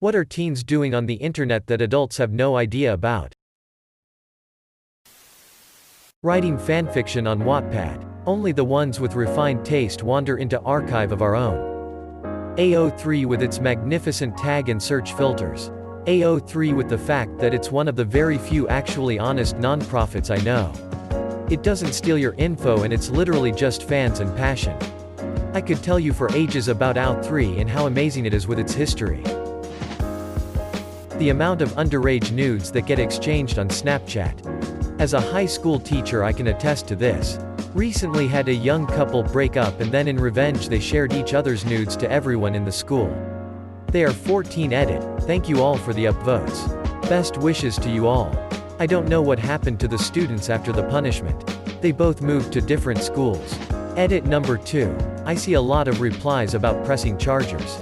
What are teens doing on the internet that adults have no idea about? Writing fanfiction on Wattpad. Only the ones with refined taste wander into archive of our own. AO3 with its magnificent tag and search filters. AO3 with the fact that it's one of the very few actually honest nonprofits I know. It doesn't steal your info and it's literally just fans and passion. I could tell you for ages about AO3 and how amazing it is with its history. The amount of underage nudes that get exchanged on Snapchat. As a high school teacher I can attest to this. Recently had a young couple break up and then in revenge they shared each other's nudes to everyone in the school. They are 14 edit, thank you all for the upvotes. Best wishes to you all. I don't know what happened to the students after the punishment. They both moved to different schools. Edit number 2, I see a lot of replies about pressing chargers.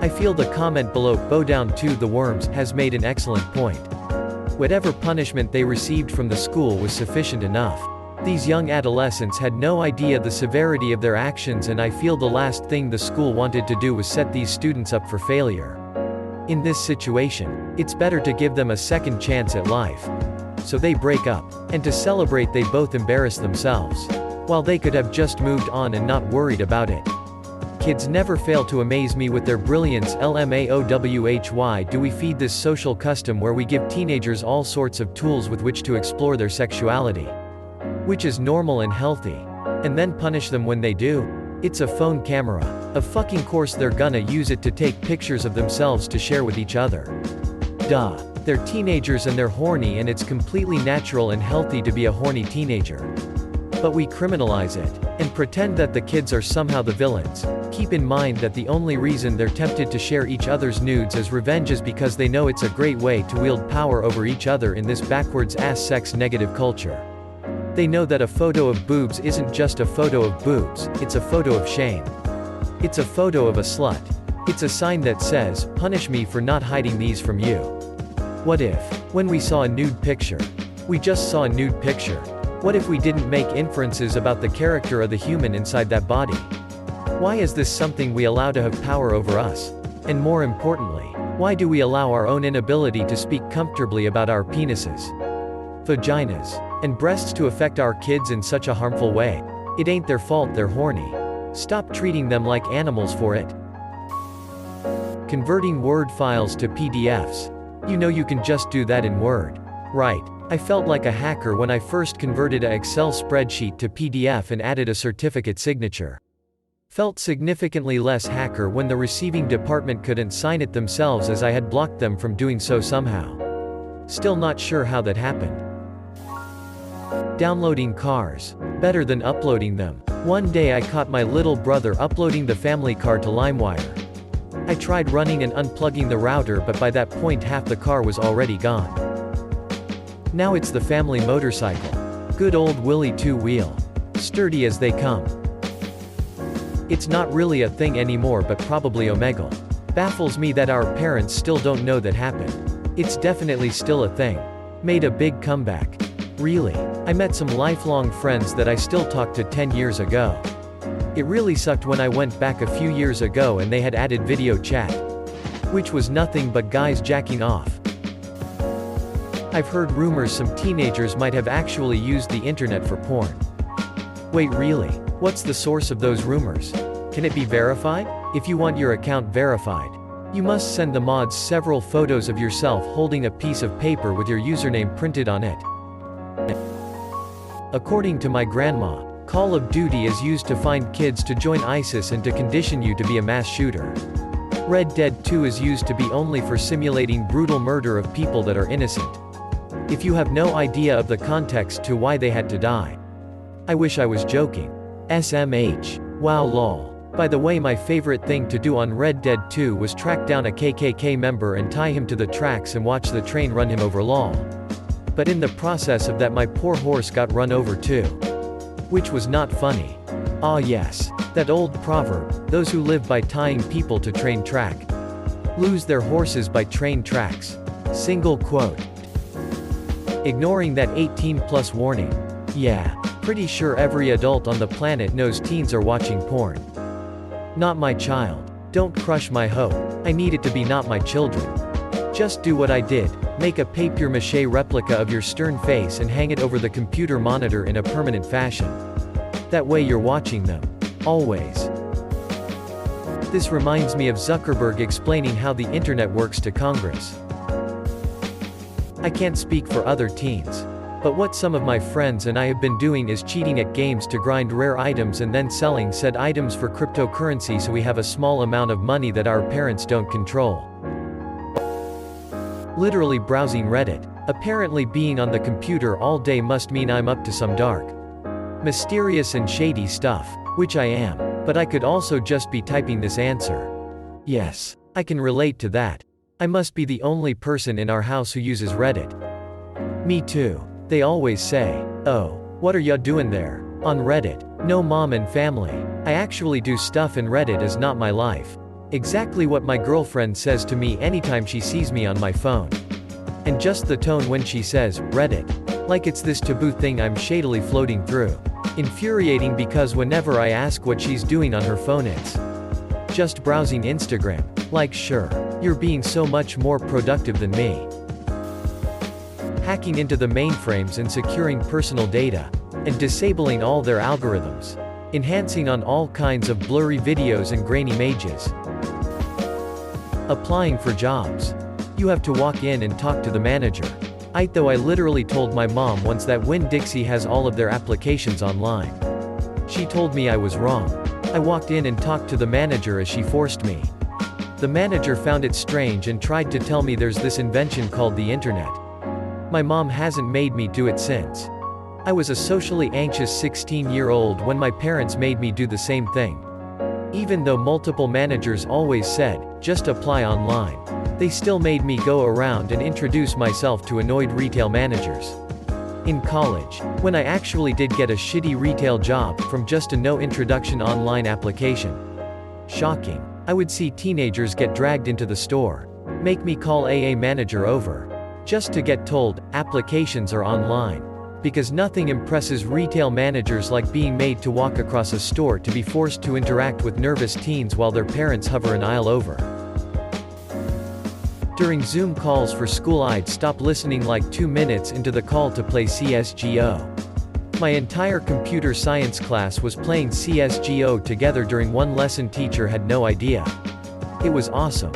I feel the comment below, Bowdown2 the Worms, has made an excellent point. Whatever punishment they received from the school was sufficient enough. These young adolescents had no idea the severity of their actions and I feel the last thing the school wanted to do was set these students up for failure. In this situation, it's better to give them a second chance at life. So they break up, and to celebrate they both embarrass themselves. While they could have just moved on and not worried about it. Kids never fail to amaze me with their brilliance. LMAOWHY do we feed this social custom where we give teenagers all sorts of tools with which to explore their sexuality? Which is normal and healthy. And then punish them when they do? It's a phone camera. Of fucking course they're gonna use it to take pictures of themselves to share with each other. Duh. They're teenagers and they're horny and it's completely natural and healthy to be a horny teenager. But we criminalize it, and pretend that the kids are somehow the villains. Keep in mind that the only reason they're tempted to share each other's nudes as revenge is because they know it's a great way to wield power over each other in this backwards ass sex negative culture. They know that a photo of boobs isn't just a photo of boobs, it's a photo of shame. It's a photo of a slut. It's a sign that says, punish me for not hiding these from you. What if, when we saw a nude picture, we just saw a nude picture? What if we didn't make inferences about the character of the human inside that body? Why is this something we allow to have power over us? And more importantly, why do we allow our own inability to speak comfortably about our penises, vaginas, and breasts to affect our kids in such a harmful way? It ain't their fault they're horny. Stop treating them like animals for it. Converting Word files to PDFs. You know you can just do that in Word. Right. I felt like a hacker when I first converted a Excel spreadsheet to PDF and added a certificate signature. Felt significantly less hacker when the receiving department couldn't sign it themselves as I had blocked them from doing so somehow. Still not sure how that happened. Downloading cars. Better than uploading them. One day I caught my little brother uploading the family car to LimeWire. I tried running and unplugging the router but by that point half the car was already gone. Now it's the family motorcycle. Good old Willy two-wheel. Sturdy as they come. It's not really a thing anymore but probably Omegle. Baffles me that our parents still don't know that happened. It's definitely still a thing. Made a big comeback. Really. I met some lifelong friends that I still talk to 10 years ago. It really sucked when I went back a few years ago and they had added video chat. Which was nothing but guys jacking off. I've heard rumors some teenagers might have actually used the internet for porn. Wait, really? What's the source of those rumors? Can it be verified? If you want your account verified, you must send the mods several photos of yourself holding a piece of paper with your username printed on it. According to my grandma, Call of Duty is used to find kids to join ISIS and to condition you to be a mass shooter. Red Dead 2 is used to be only for simulating brutal murder of people that are innocent. If you have no idea of the context to why they had to die. I wish I was joking. SMH. Wow lol. By the way, my favorite thing to do on Red Dead 2 was track down a KKK member and tie him to the tracks and watch the train run him over lol. But in the process of that my poor horse got run over too. Which was not funny. Ah yes. That old proverb, those who live by tying people to train track, lose their horses by train tracks. Single quote. Ignoring that 18+ warning. Yeah, pretty sure every adult on the planet knows teens are watching porn. Not my child. Don't crush my hope. I need it to be not my children. Just do what I did. Make a papier-mâché replica of your stern face and hang it over the computer monitor in a permanent fashion. That way you're watching them. Always. This reminds me of Zuckerberg explaining how the internet works to Congress. I can't speak for other teens. But what some of my friends and I have been doing is cheating at games to grind rare items and then selling said items for cryptocurrency so we have a small amount of money that our parents don't control. Literally browsing Reddit. Apparently being on the computer all day must mean I'm up to some dark, mysterious and shady stuff. Which I am. But I could also just be typing this answer. Yes. I can relate to that. I must be the only person in our house who uses Reddit. Me too. They always say, "Oh, what are ya doing there? On Reddit?" No, mom and family. I actually do stuff and Reddit is not my life. Exactly what my girlfriend says to me anytime she sees me on my phone. And just the tone when she says, Reddit. Like it's this taboo thing I'm shadily floating through. Infuriating because whenever I ask what she's doing on her phone it's just browsing Instagram. Like sure, you're being so much more productive than me. Hacking into the mainframes and securing personal data, and disabling all their algorithms. Enhancing on all kinds of blurry videos and grainy images. Applying for jobs. You have to walk in and talk to the manager. Though I literally told my mom once that Winn-Dixie has all of their applications online. She told me I was wrong. I walked in and talked to the manager as she forced me. The manager found it strange and tried to tell me there's this invention called the internet. My mom hasn't made me do it since. I was a socially anxious 16-year-old when my parents made me do the same thing. Even though multiple managers always said, just apply online, they still made me go around and introduce myself to annoyed retail managers. In college, when I actually did get a shitty retail job from just a no introduction online application. Shocking. I would see teenagers get dragged into the store. Make me call AA manager over. Just to get told, applications are online. Because nothing impresses retail managers like being made to walk across a store to be forced to interact with nervous teens while their parents hover an aisle over. During Zoom calls for school I'd stop listening like 2 minutes into the call to play CSGO. My entire computer science class was playing CSGO together during one lesson. Teacher had no idea. It was awesome.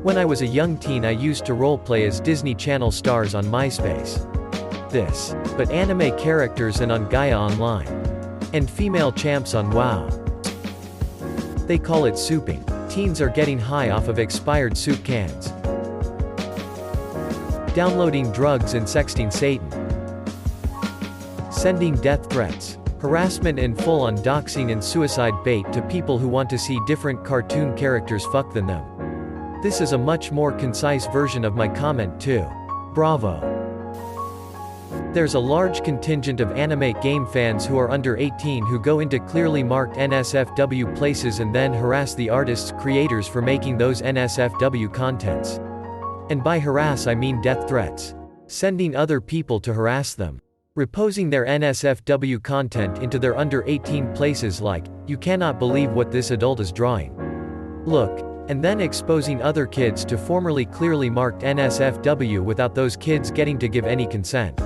When I was a young teen I used to roleplay as Disney Channel stars on MySpace. But anime characters and on Gaia Online. And female champs on WoW. They call it souping. Teens are getting high off of expired soup cans. Downloading drugs and sexting Satan. Sending death threats. Harassment and full-on doxing and suicide bait to people who want to see different cartoon characters fuck than them. This is a much more concise version of my comment too. Bravo. There's a large contingent of anime game fans who are under 18 who go into clearly marked NSFW places and then harass the artists creators for making those NSFW contents. And by harass I mean death threats. Sending other people to harass them. Reposing their NSFW content into their under 18 places like, you cannot believe what this adult is drawing. Look. And then exposing other kids to formerly clearly marked NSFW without those kids getting to give any consent.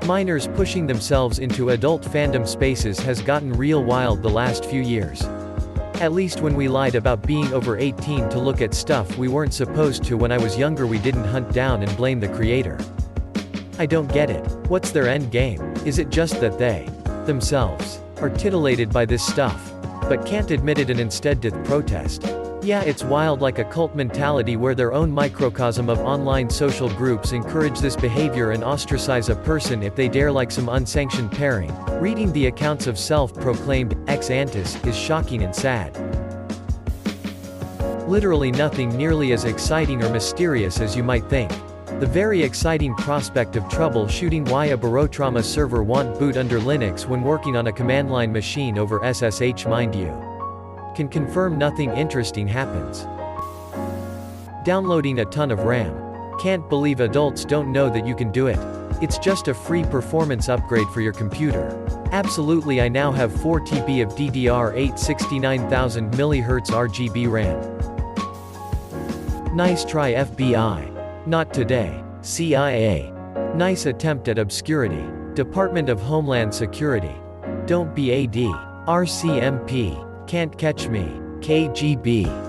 Minors pushing themselves into adult fandom spaces has gotten real wild the last few years. At least when we lied about being over 18 to look at stuff we weren't supposed to. When I was younger we didn't hunt down and blame the creator. I don't get it. What's their end game? Is it just that they, themselves, are titillated by this stuff, but can't admit it and instead protest? Yeah, it's wild, like a cult mentality where their own microcosm of online social groups encourage this behavior and ostracize a person if they dare, like some unsanctioned pairing. Reading the accounts of self-proclaimed ex-antis is shocking and sad. Literally nothing nearly as exciting or mysterious as you might think. The very exciting prospect of troubleshooting why a barotrauma server won't boot under Linux when working on a command line machine over SSH, mind you, can confirm nothing interesting happens. Downloading a ton of RAM. Can't believe adults don't know that you can do it. It's just a free performance upgrade for your computer. Absolutely, I now have 4 TB of DDR8 69000 mHz RGB RAM. Nice try FBI. Not today. CIA. Nice attempt at obscurity. Department of Homeland Security. Don't be AD. RCMP. Can't catch me. KGB.